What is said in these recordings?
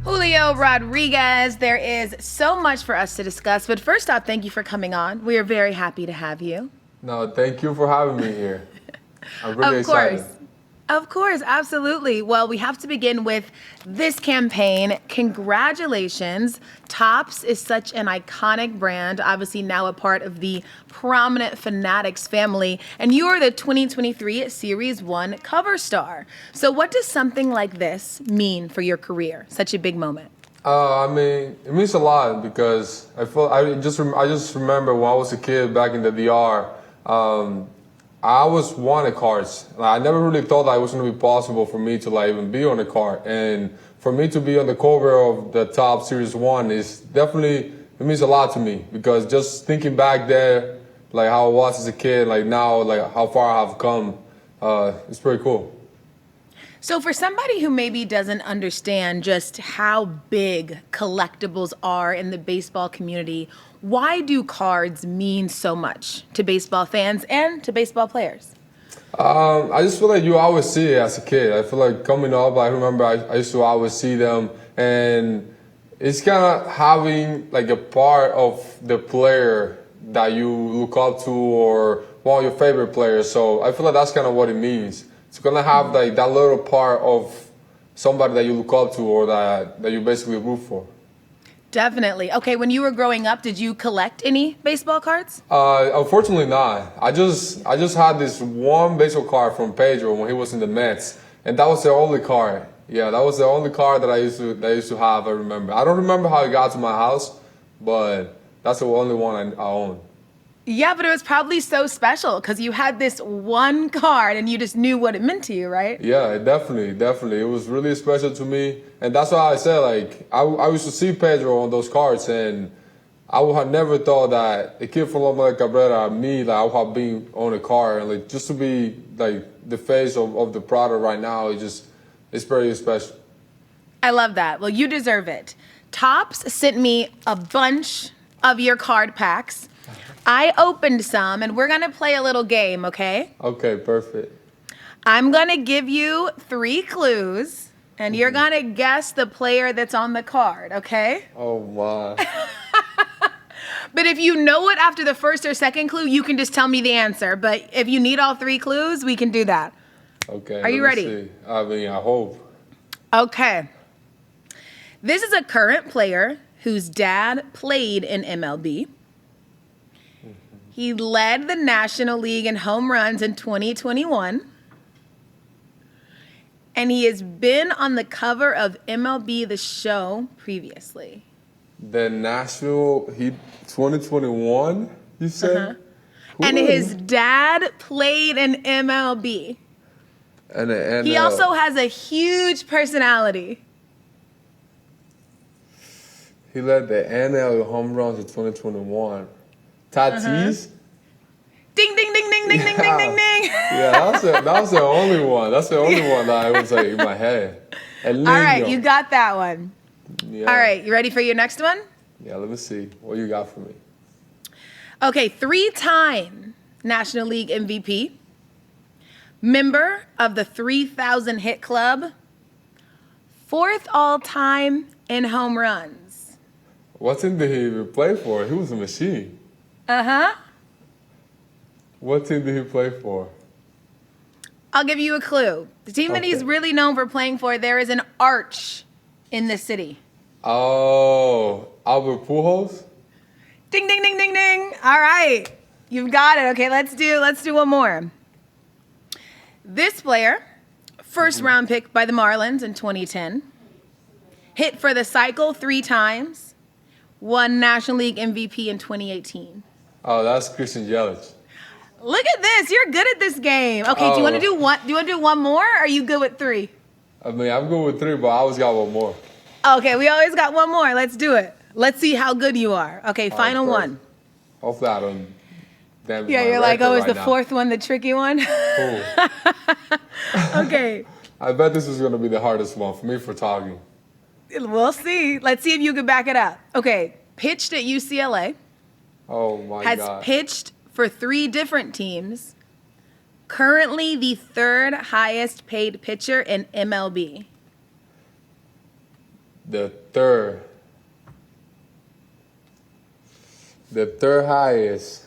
Julio Rodriguez, there is so much for us to discuss, but first off, thank you for coming on. We are very happy to have you. No, thank you for having me here. I'm really Of excited. course. Of course, absolutely. Well, we have to begin with this campaign. Congratulations. Topps is such an iconic brand, obviously now a part of the prominent Fanatics family, and you are the 2023 Series 1 cover star. So what does something like this mean for your career? Such a big moment. It means a lot because I just remember when I was a kid back in the DR. I always wanted cards. I never really thought that it was going to be possible for me to even be on a card. And for me to be on the cover of the Topps Series 1 is definitely, it means a lot to me because just thinking back there, how I was as a kid, now, how far I've come, it's pretty cool. So for somebody who maybe doesn't understand just how big collectibles are in the baseball community, why do cards mean so much to baseball fans and to baseball players? I just feel like you always see it as a kid. I feel like coming up, I remember I used to always see them, and it's kind of having a part of the player that you look up to or one of your favorite players. So I feel like that's kind of what it means. It's gonna have that little part of somebody that you look up to or that you basically root for. Definitely. Okay, when you were growing up, did you collect any baseball cards? Unfortunately not. I just had this one baseball card from Pedro when he was in the Mets, and that was the only card. Yeah, that was the only card that I used to have. I remember. I don't remember how it got to my house, but that's the only one I own. Yeah, but it was probably so special because you had this one card and you just knew what it meant to you, right? Yeah, definitely. It was really special to me, and that's why I said I used to see Pedro on those cards, and I would have never thought that a kid from Loma Cabrera, me, I would have been on a card, and just to be the face of the product right now, it's very special. I love that. Well, you deserve it. Topps sent me a bunch of your card packs. I opened some, and we're going to play a little game, okay? Okay, perfect. I'm going to give you 3 clues, and you're going to guess the player that's on the card, okay? Oh, my. But if you know it after the first or second clue, you can just tell me the answer. But if you need all 3 clues, we can do that. Okay. Are you ready? See. I hope. Okay. This is a current player whose dad played in MLB. He led the National League in home runs in 2021. And he has been on the cover of MLB The Show previously. The National Heat 2021, you said? Uh-huh. And his dad played in MLB. And he also has a huge personality. He led the NL home runs in 2021. Tatis? Ding, ding, ding, ding, ding, ding, ding, ding, ding. Yeah, that was the only one. That's the only one that I was in my head. All right, you got that one. Yeah. All right, you ready for your next one? Yeah, let me see. What you got for me? Okay, 3-time National League MVP, member of the 3,000 hit club, 4th all-time in home runs. What team did he even play for? He was a machine. Uh-huh. What team did he play for? I'll give you a clue. The team that he's really known for playing for, there is an arch in the city. Oh, Albert Pujols? Ding, ding, ding, ding, ding. All right. You've got it. Okay, let's do one more. This player, first round pick by the Marlins in 2010, hit for the cycle 3 times, won National League MVP in 2018. Oh, that's Christian Yelich. Look at this. You're good at this game. Okay, do you want to do one? Do you want to do one more? Or are you good with 3? I'm good with 3, but I always got one more. Okay, we always got one more. Let's do it. Let's see how good you are. Okay, final one. Hopefully I don't damage Yeah, my you're like, record is the now. 4th one the tricky one? Cool. Okay. I bet this is going to be the hardest one for me for talking. We'll see. Let's see if you can back it up. Okay, pitched at UCLA. Oh, my has God. pitched for 3 different teams. Currently the 3rd highest paid pitcher in MLB. The third. The third highest.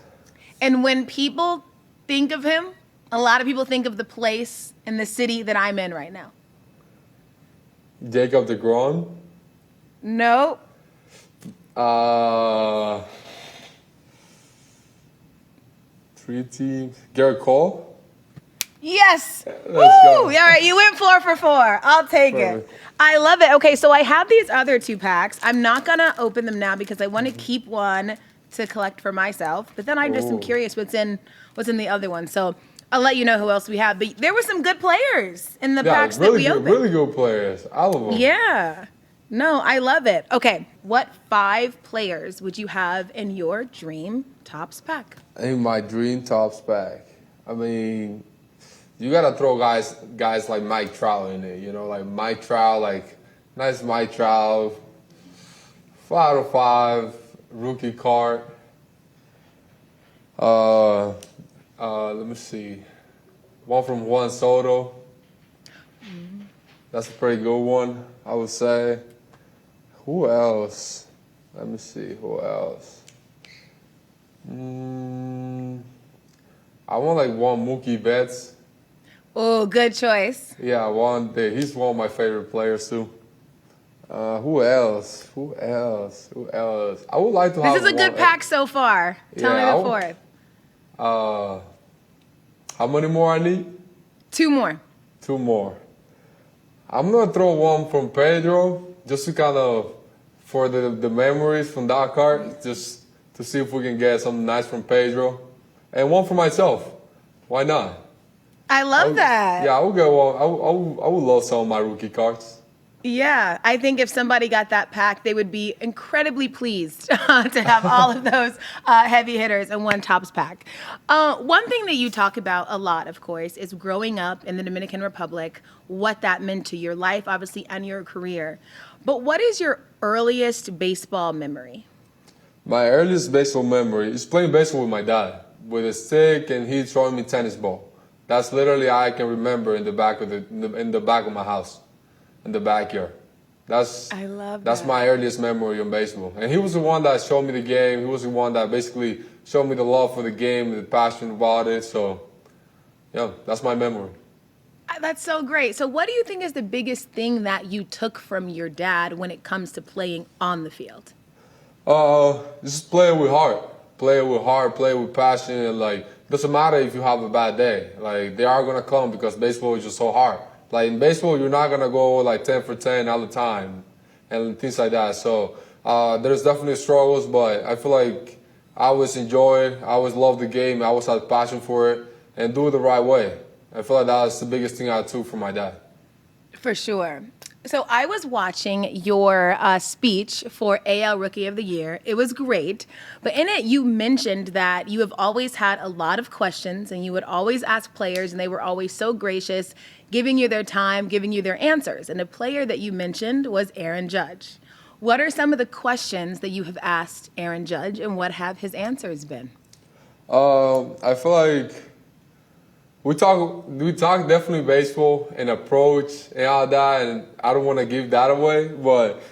And when people think of him, a lot of people think of the place and the city that I'm in right now. Jacob DeGrom. No. Three teams. Garrett Cole. Yes. Let's Woo! go. All right, you went 4 for 4. I'll take Perfect. it. I love it. Okay, so I have these other 2 packs. I'm not gonna open them now because I want to keep one to collect for myself. But then I just am Ooh. curious what's in the other one. So I'll let you know who else we have. But there were some good players in the packs that we opened. Really good players. All of them. Yeah. No, I love it. Okay, what 5 players would you have in your dream Topps pack? In my dream Topps pack. I mean, you gotta throw guys like Mike Trout in it. You know, like Mike Trout, like nice Mike Trout. 5 out of 5 rookie card. Let me see. One from Juan Soto. That's a pretty good one, I would say. Who else? Let me see. Who else? I want like one Mookie Betts. Oh, good choice. Yeah, he's one of my favorite players too. Who else? I would like to have. This is a good pack so far. Tell me the 4th. How many more I need? 2 more. 2 more. I'm gonna throw one from Pedro just to kind of for the memories from that card, just to see if we can get something nice from Pedro, and one for myself. Why not? I love that. Yeah, I would get one. I would love some of my rookie cards. Yeah, I think if somebody got that pack, they would be incredibly pleased to have all of those heavy hitters in one Topps pack. One thing that you talk about a lot, of course, is growing up in the Dominican Republic, what that meant to your life, obviously, and your career. But what is your earliest baseball memory? My earliest baseball memory is playing baseball with my dad, with a stick, and he throwing me tennis ball. That's literally all I can remember in the back of my house. In the backyard. That's my earliest memory on baseball. And he was the one that showed me the game. He was the one that basically showed me the love for the game, the passion about it. So, yeah, that's my memory. That's so great. So what do you think is the biggest thing that you took from your dad when it comes to playing on the field? Just play it with heart. Play it with heart, play it with passion. And, like, doesn't matter if you have a bad day. Like, they are going to come because baseball is just so hard. Like in baseball, you're not gonna go like 10 for 10 all the time, and things like that. So there's definitely struggles, but I feel like I always enjoy it. I always love the game. I always had passion for it, and do it the right way. I feel like that's the biggest thing I took from my dad. For sure. So I was watching your speech for AL Rookie of the Year. It was great. But in it, you mentioned that you have always had a lot of questions and you would always ask players and they were always so gracious, giving you their time, giving you their answers. And a player that you mentioned was Aaron Judge. What are some of the questions that you have asked Aaron Judge and what have his answers been? I feel like we talk definitely baseball and approach and all that, and I don't want to give that away, but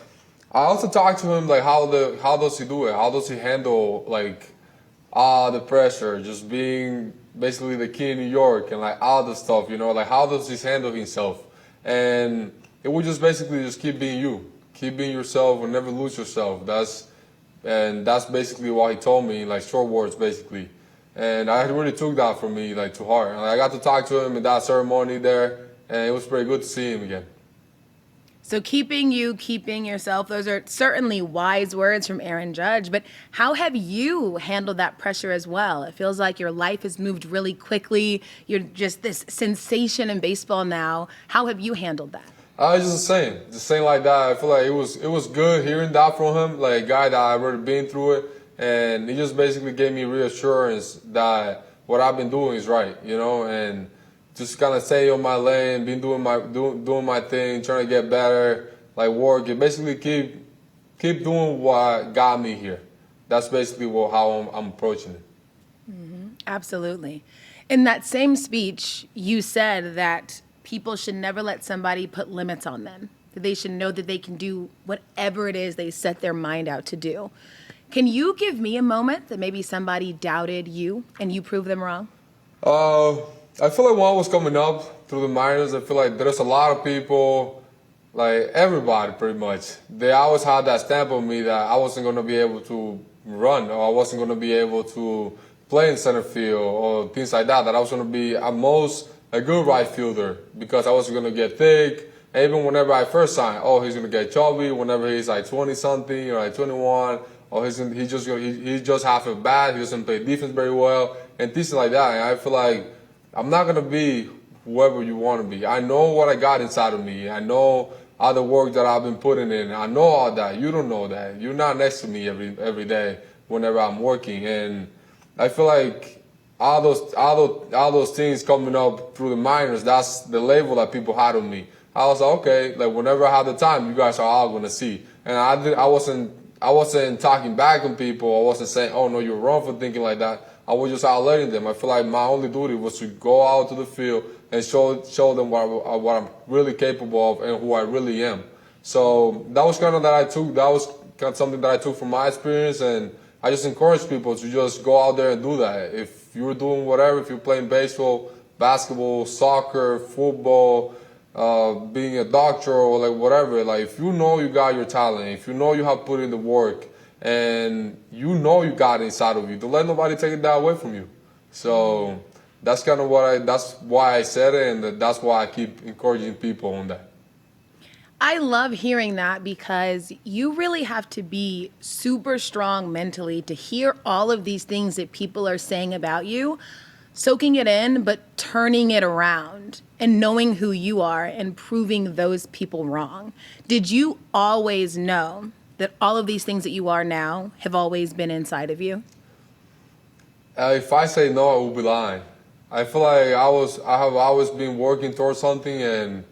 I also talked to him like how does he do it? How does he handle like all the pressure, just being basically the kid in New York and like all the stuff, you know, like how does he handle himself? And it would just basically just keep being you, keep being yourself, and never lose yourself. That's basically what he told me, like short words basically. And I really took that from me like to heart. And I got to talk to him in that ceremony there, and it was pretty good to see him again. So keeping you, keeping yourself, those are certainly wise words from Aaron Judge, but how have you handled that pressure as well? It feels like your life has moved really quickly. You're just this sensation in baseball now. How have you handled that? It's just the same like that. I feel like it was good hearing that from him, like a guy that I've already been through it. And he just basically gave me reassurance that what I've been doing is right, you know, and just kind of stay on my lane, been doing my thing, trying to get better, like working, basically keep doing what got me here. That's basically how I'm approaching it. Mm-hmm. Absolutely. In that same speech, you said that people should never let somebody put limits on them. that they should know that they can do whatever it is they set their mind out to do. Can you give me a moment that maybe somebody doubted you and you proved them wrong? I feel like when I was coming up through the minors, I feel like there's a lot of people, like everybody pretty much, they always had that stamp on me that I wasn't going to be able to run, or I wasn't going to be able to play in center field or things like that, that I was going to be at most a good right fielder because I wasn't going to get thick. And even whenever I first signed, oh, he's going to get chubby whenever he's like 20-something or like 21, or he's just half a bat, he doesn't play defense very well, and things like that. And I feel like I'm not going to be whoever you want to be. I know what I got inside of me. I know all the work that I've been putting in. I know all that. You don't know that. You're not next to me every day whenever I'm working. And I feel like all those things coming up through the minors, that's the label that people had on me. I was like, okay, like whenever I have the time, you guys are all going to see. And I wasn't talking back on people. I wasn't saying, oh, no, you're wrong for thinking like that. I was just outletting them. I feel like my only duty was to go out to the field and show them what I'm really capable of and who I really am. So that was kind of that was kind of something that I took from my experience, and I just encourage people to just go out there and do that. If you're doing whatever, if you're playing baseball, basketball, soccer, football, being a doctor or like whatever, like if you know you got your talent, if you know you have put in the work, and you know you got it inside of you, don't let nobody take that away from you. So that's kind of that's why I said it, and that's why I keep encouraging people on that. I love hearing that because you really have to be super strong mentally to hear all of these things that people are saying about you, soaking it in, but turning it around and knowing who you are and proving those people wrong. Did you always know that all of these things that you are now have always been inside of you? If I say no, I will be lying. I feel like I have always been working towards something, and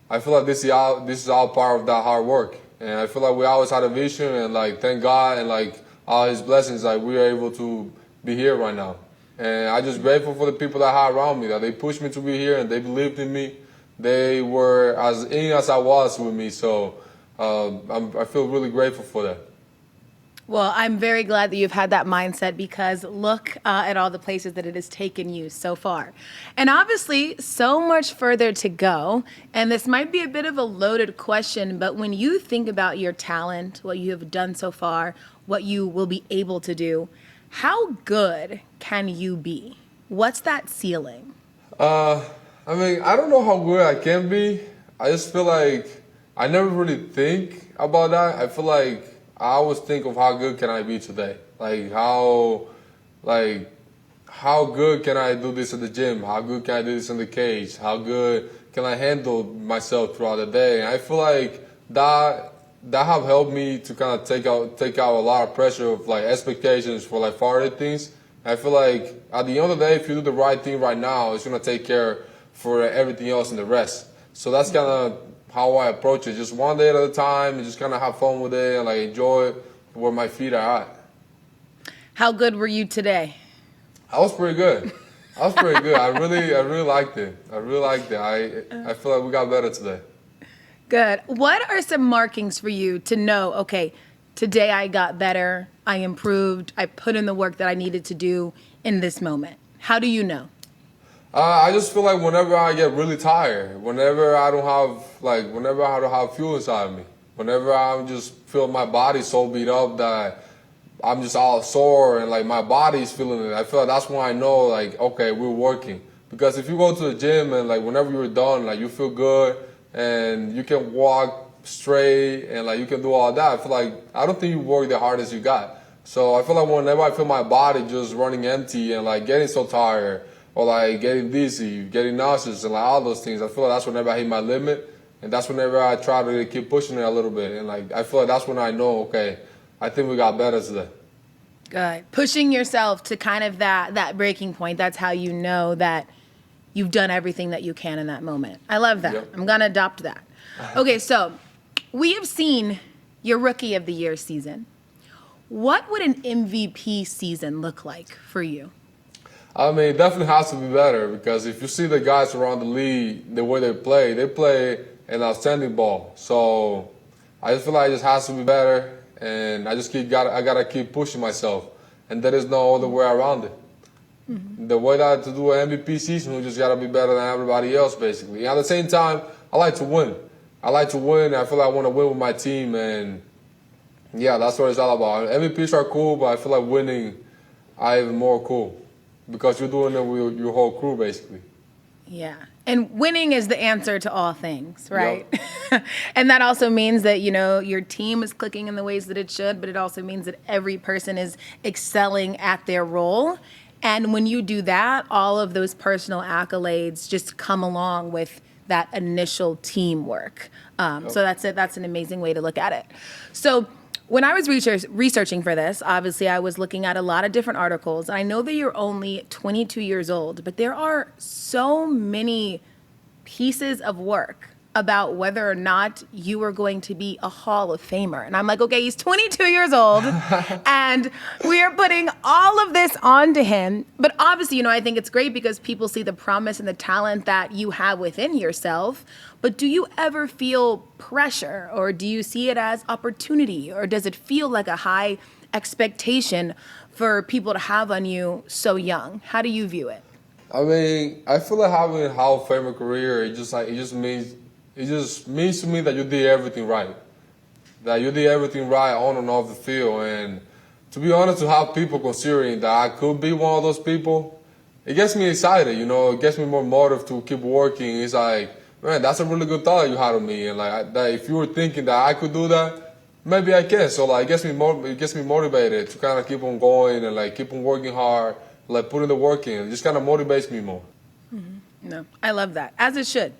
I feel like this is all part of that hard work. And I feel like we always had a vision, and like thank God and like all His blessings, like we are able to be here right now. And I'm just grateful for the people that I had around me, that they pushed me to be here and they believed in me. They were as in as I was with me, so I feel really grateful for that. Well, I'm very glad that you've had that mindset because look at all the places that it has taken you so far. And obviously, so much further to go. And this might be a bit of a loaded question, but when you think about your talent, what you have done so far, what you will be able to do, how good can you be? What's that ceiling? I mean, I don't know how good I can be. I just feel like I never really think about that. I feel like I always think of how good can I be today? Like how good can I do this at the gym? How good can I do this in the cage? How good can I handle myself throughout the day? And I feel like that have helped me to kind of take out a lot of pressure of like expectations for like farther things. I feel like at the end of the day, if you do the right thing right now, it's gonna take care for everything else and the rest. So that's kind of how I approach it, just one day at a time, and just kind of have fun with it and like enjoy it where my feet are at. How good were you today? I was pretty good. I really liked it. I feel like we got better today. Good. What are some markings for you to know, okay, today I got better, I improved, I put in the work that I needed to do in this moment? How do you know? I just feel like whenever I get really tired, whenever I don't have fuel inside of me, whenever I just feel my body so beat up that I'm just all sore and like my body's feeling it, I feel like that's when I know like, okay, we're working. Because if you go to the gym and like whenever you're done, like you feel good and you can walk straight and like you can do all that, I feel like I don't think you work the hardest you got. So I feel like whenever I feel my body just running empty and like getting so tired, or like getting dizzy, getting nauseous, and like all those things, I feel like that's whenever I hit my limit, and that's whenever I try to keep pushing it a little bit, and like I feel like that's when I know, okay, I think we got better today. Good. Pushing yourself to kind of that breaking point, that's how you know that you've done everything that you can in that moment. I love that. Yep. I'm going to adopt that. Okay, so we have seen your Rookie of the Year season. What would an MVP season look like for you? I mean, it definitely has to be better because if you see the guys around the league, the way they play and outstanding ball. So I just feel like it just has to be better, and I gotta keep pushing myself, and there is no other way around it. The way that to do an MVP season, we just gotta be better than everybody else, basically. And at the same time, I like to win. I like to win. I feel like I want to win with my team, and yeah, that's what it's all about. MVPs are cool, but I feel like winning are even more cool because you're doing it with your whole crew, basically. Yeah. And winning is the answer to all things, right? Yep. And that also means that, you know, your team is clicking in the ways that it should, but it also means that every person is excelling at their role. And when you do that, all of those personal accolades just come along with that initial teamwork. So that's it. That's an amazing way to look at it. So when I was researching for this, obviously I was looking at a lot of different articles. I know that you're only 22 years old, but there are so many pieces of work about whether or not you are going to be a Hall of Famer. And I'm like, okay, he's 22 years old, and we are putting all of this onto him. But obviously, you know, I think it's great because people see the promise and the talent that you have within yourself. But do you ever feel pressure, or do you see it as opportunity, or does it feel like a high expectation for people to have on you so young? How do you view it? I mean, I feel like having a Hall of Famer career, it just means to me that you did everything right. That you did everything right on and off the field. And to be honest, to have people considering that I could be one of those people, it gets me excited, you know, it gets me more motive to keep working. It's like, man, that's a really good thought you had of me. And like that if you were thinking that I could do that, maybe I can. So like it gets me motivated to kind of keep on going and like keep on working hard, like putting the work in. It just kind of motivates me more. No, I love that, as it should.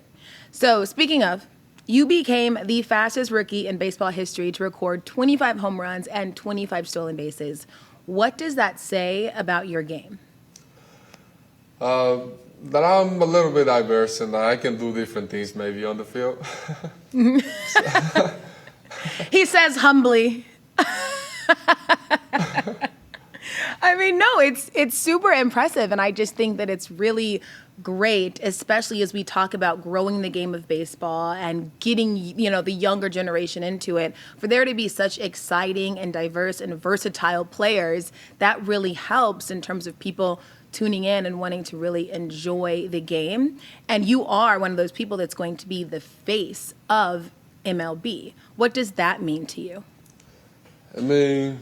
So speaking of, you became the fastest rookie in baseball history to record 25 home runs and 25 stolen bases. What does that say about your game? That I'm a little bit diverse and that I can do different things maybe on the field. He says humbly. I mean, no, it's super impressive, and I just think that it's really great, especially as we talk about growing the game of baseball and getting, you know, the younger generation into it. For there to be such exciting and diverse and versatile players, that really helps in terms of people tuning in and wanting to really enjoy the game. And you are one of those people that's going to be the face of MLB. What does that mean to you? I mean,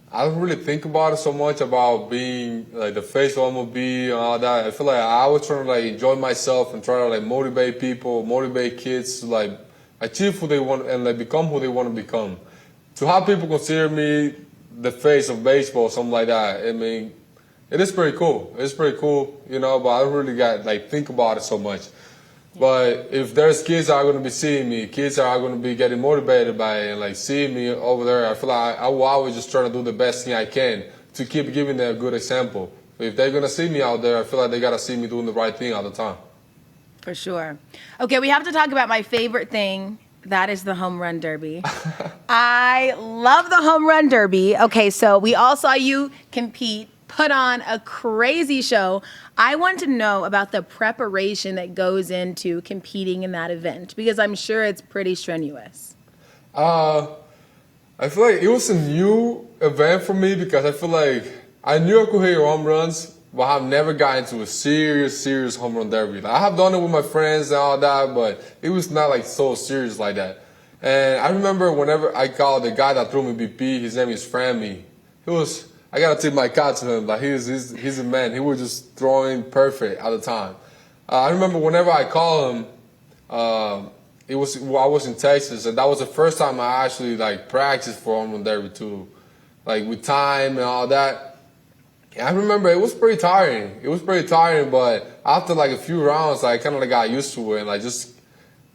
I don't really think about it so much about being like the face of MLB and all that. I feel like I was trying to like enjoy myself and try to like motivate people, motivate kids to like achieve who they want and like become who they want to become. To have people consider me the face of baseball, something like that, I mean, it is pretty cool. It's pretty cool, you know, but I don't really got like think about it so much. But if there's kids that are going to be seeing me, kids that are going to be getting motivated by it and like seeing me over there, I feel like I will always just try to do the best thing I can to keep giving them a good example. If they're going to see me out there, I feel like they got to see me doing the right thing all the time. For sure. Okay, we have to talk about my favorite thing. That is the home run derby. I love the home run derby. Okay, so we all saw you compete, put on a crazy show. I want to know about the preparation that goes into competing in that event, because I'm sure it's pretty strenuous. I feel like it was a new event for me because I feel like I knew I could hit home runs, but I've never gotten into a serious home run derby. Like, I have done it with my friends and all that, but it was not like so serious like that. And I remember whenever I called the guy that threw me BP, his name is Frammy. I gotta tip my cap to him. Like he's a man. He was just throwing perfect at the time. I remember whenever I called him, I was in Texas, and that was the first time I actually like practiced for home run derby too, like with time and all that. I remember it was pretty tiring. But after like a few rounds, I kind of like got used to it, and like just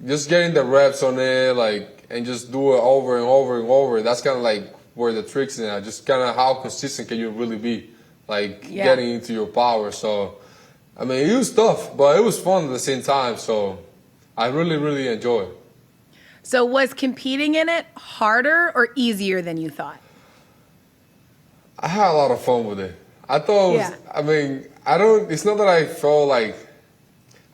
getting the reps on it, like, and just do it over and over and over. That's kind of like where the trick's in. Just kind of how consistent can you really be, like getting into your power. So, I mean, it was tough, but it was fun at the same time. So, I really enjoyed it. So, was competing in it harder or easier than you thought? I had a lot of fun with it. I thought, it's not that I felt like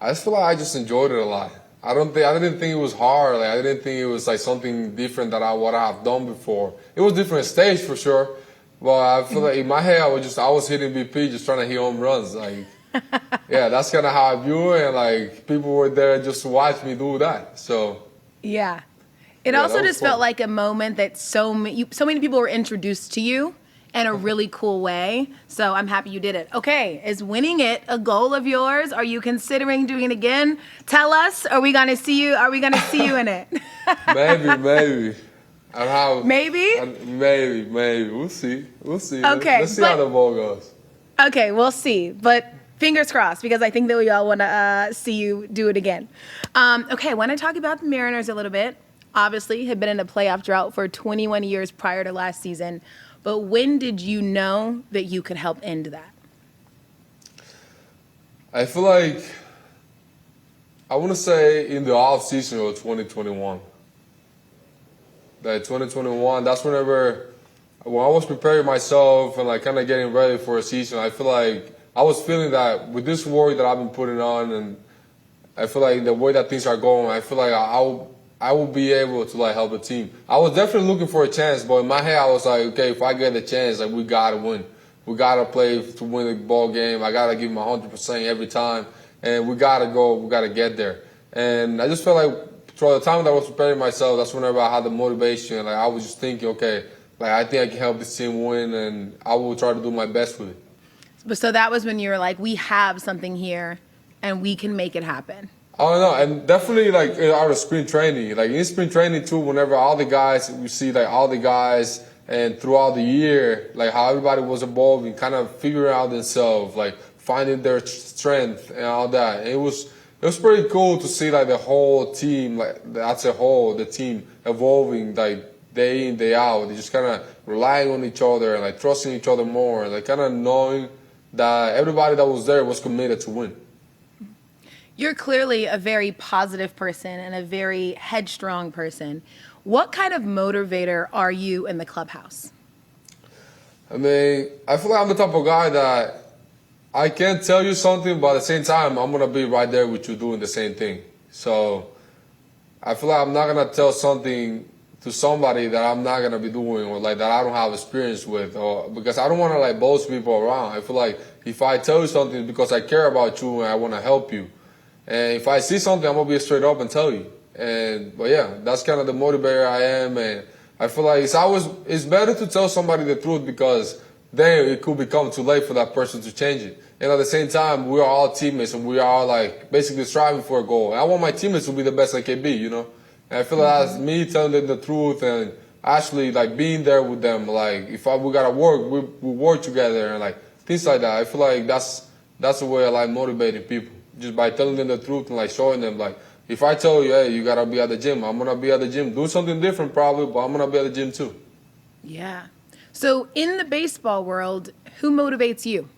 I just feel like I just enjoyed it a lot. I didn't think it was hard. Like, I didn't think it was like something different that what I have done before. It was different stage for sure, but I feel like in my head I was hitting BP, just trying to hit home runs. Like, yeah, that's kind of how I view it, and like people were there just to watch me do that. So Yeah. It yeah, also that was just felt fun. like a moment that so many people were introduced to you in a really cool way. So I'm happy you did it. Okay, is winning it a goal of yours? Are you considering doing it again? Tell us. Are we gonna see you? Are we gonna see you in it? Maybe. And how? Maybe? Maybe. We'll see. Okay, Let's see how the ball goes. Okay, we'll see. But fingers crossed, because I think that we all want to see you do it again. Okay, I want to talk about the Mariners a little bit. Obviously, had been in a playoff drought for 21 years prior to last season. But when did you know that you could help end that? I feel like I want to say in the off season of 2021. That 2021, that's when I was preparing myself and like kind of getting ready for a season. I feel like I was feeling that with this work that I've been putting on, and I feel like the way that things are going, I feel like I will be able to like help the team. I was definitely looking for a chance, but in my head I was like, okay, if I get a chance, like we gotta win. We gotta play to win the ball game. I gotta give them 100% every time, and we gotta get there. And I just felt like throughout the time that I was preparing myself, that's whenever I had the motivation. Like I was just thinking, okay, like I think I can help this team win, and I will try to do my best with it. But so that was when you were like, we have something here, and we can make it happen. I don't know, and definitely like out of spring training, like in spring training too. Whenever all the guys, we see like all the guys, and throughout the year, like how everybody was evolving, kind of figuring out themselves, like finding their strength and all that. And it was pretty cool to see like the whole team, like as a whole, the team evolving like day in day out. They just kind of relying on each other and like trusting each other more, and like kind of knowing that everybody that was there was committed to win. You're clearly a very positive person and a very headstrong person. What kind of motivator are you in the clubhouse? I mean, I feel like I'm the type of guy that I can tell you something, but at the same time, I'm going to be right there with you doing the same thing. So I feel like I'm not going to tell something to somebody that I'm not going to be doing, or like that I don't have experience with, or because I don't want to like boast people around. I feel like if I tell you something, it's because I care about you and I want to help you. And if I see something, I'm going to be straight up and tell you. But yeah, that's kind of the motivator I am. And I feel like it's better to tell somebody the truth, because then it could become too late for that person to change it. And at the same time, we are all teammates, and we are all like basically striving for a goal. And I want my teammates to be the best they can be, you know? And I feel like that's me telling them the truth and actually like being there with them. Like if we got to work, we work together and like things like that. I feel like that's the way I like motivating people. Just by telling them the truth and like showing them, like, if I tell you, hey, you gotta be at the gym, I'm gonna be at the gym. Do something different probably, but I'm gonna be at the gym too. Yeah. So in the baseball world, who motivates you?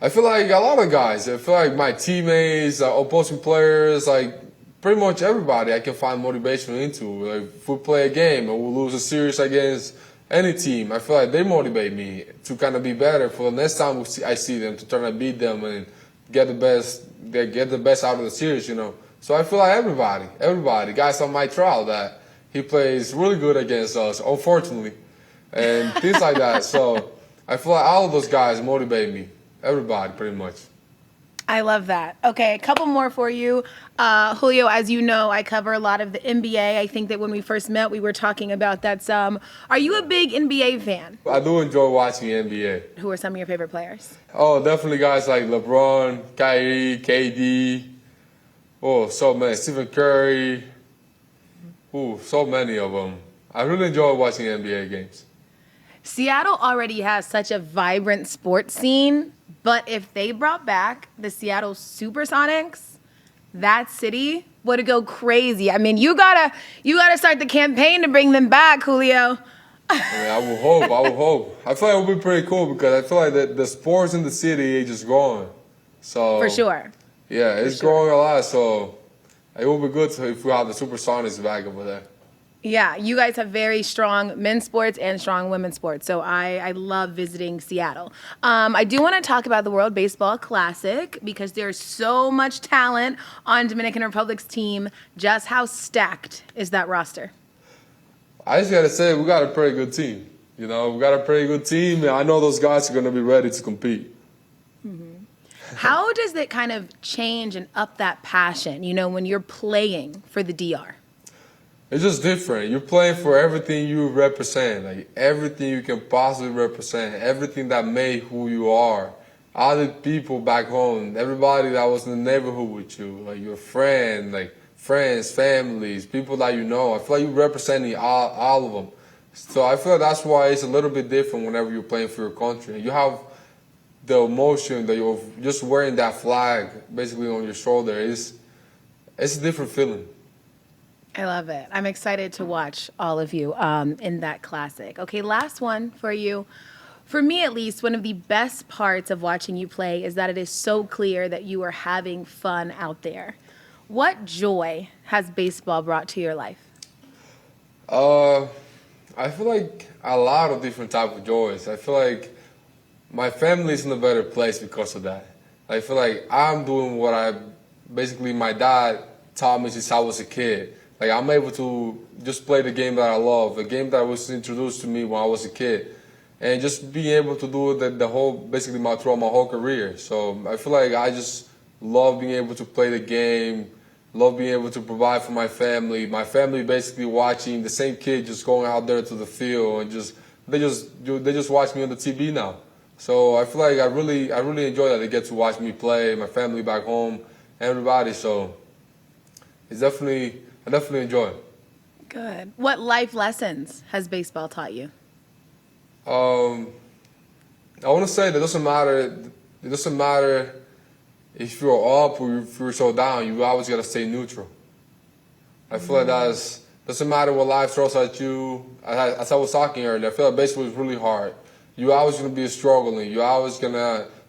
I feel like a lot of guys. I feel like my teammates, opposing players, like pretty much everybody I can find motivation into. Like if we play a game and we lose a series against any team, I feel like they motivate me to kind of be better for the next time I see them, to try to beat them and get the best out of the series, you know. So I feel like everybody, guys on my trial that he plays really good against us, unfortunately, and things like that. So I feel like all of those guys motivate me, everybody, pretty much. I love that. Okay, a couple more for you. Julio, as you know, I cover a lot of the NBA. I think that when we first met, we were talking about that some. Are you a big NBA fan? I do enjoy watching NBA. Who are some of your favorite players? Oh, definitely guys like LeBron, Kyrie, KD. Oh, so many. Stephen Curry. Oh, so many of them. I really enjoy watching NBA games. Seattle already has such a vibrant sports scene, but if they brought back the Seattle Supersonics, that city would go crazy. I mean, you gotta start the campaign to bring them back, Julio. I mean, I will hope. I feel like it would be pretty cool, because I feel like the sports in the city is just growing. So For sure. Yeah, it's growing a lot. So it would be good if we have the Supersonics back over there. Yeah, you guys have very strong men's sports and strong women's sports. So I love visiting Seattle. I do want to talk about the World Baseball Classic because there's so much talent on Dominican Republic's team. Just how stacked is that roster? I just gotta say, we got a pretty good team. You know, we got a pretty good team, and I know those guys are gonna be ready to compete. How does it kind of change and up that passion, when you're playing for the DR? It's just different. You're playing for everything you represent, like everything you can possibly represent, everything that made who you are. All the people back home, everybody that was in the neighborhood with you, like your friend, like friends, families, people that you know. I feel like you're representing all of them. So I feel like that's why it's a little bit different whenever you're playing for your country. You have the emotion that you're just wearing that flag basically on your shoulder. It's a different feeling. I love it. I'm excited to watch all of you in that classic. Okay, last one for you. For me, at least, one of the best parts of watching you play is that it is so clear that you are having fun out there. What joy has baseball brought to your life? I feel like a lot of different type of joys. I feel like my family is in a better place because of that. I feel like I'm doing what my dad taught me since I was a kid. Like I'm able to just play the game that I love, the game that was introduced to me when I was a kid, and just being able to do it throughout my whole career. So I feel like I just love being able to play the game, love being able to provide for my family. My family basically watching the same kid just going out there to the field and they just watch me on the TV now. So I feel like I really enjoy that. They get to watch me play, my family back home, everybody. So I definitely enjoy it. Good. What life lessons has baseball taught you? I want to say that it doesn't matter if you're up or if you're so down. You always got to stay neutral. I feel like doesn't matter what life throws at you. As I was talking earlier, I feel like baseball is really hard. You're always going to be struggling. You're always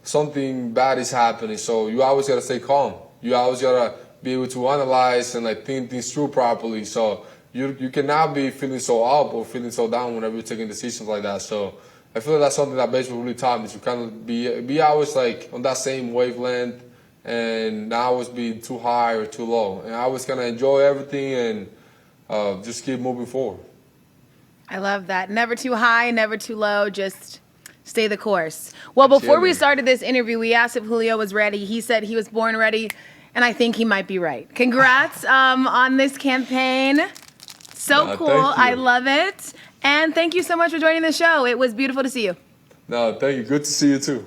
something bad is happening. So you always got to stay calm. You always got to be able to analyze and think things through properly. So you cannot be feeling so up or feeling so down whenever you're taking decisions like that. So I feel like that's something that baseball really taught me, to kind of be always on that same wavelength and not always be too high or too low. And I always kind of enjoy everything and just keep moving forward. I love that. Never too high, never too low, just stay the course. Well, before we started this interview, we asked if Julio was ready. He said he was born ready, and I think he might be right. Congrats on this campaign. So cool. I love it. And thank you so much for joining the show. It was beautiful to see you. No, thank you. Good to see you too.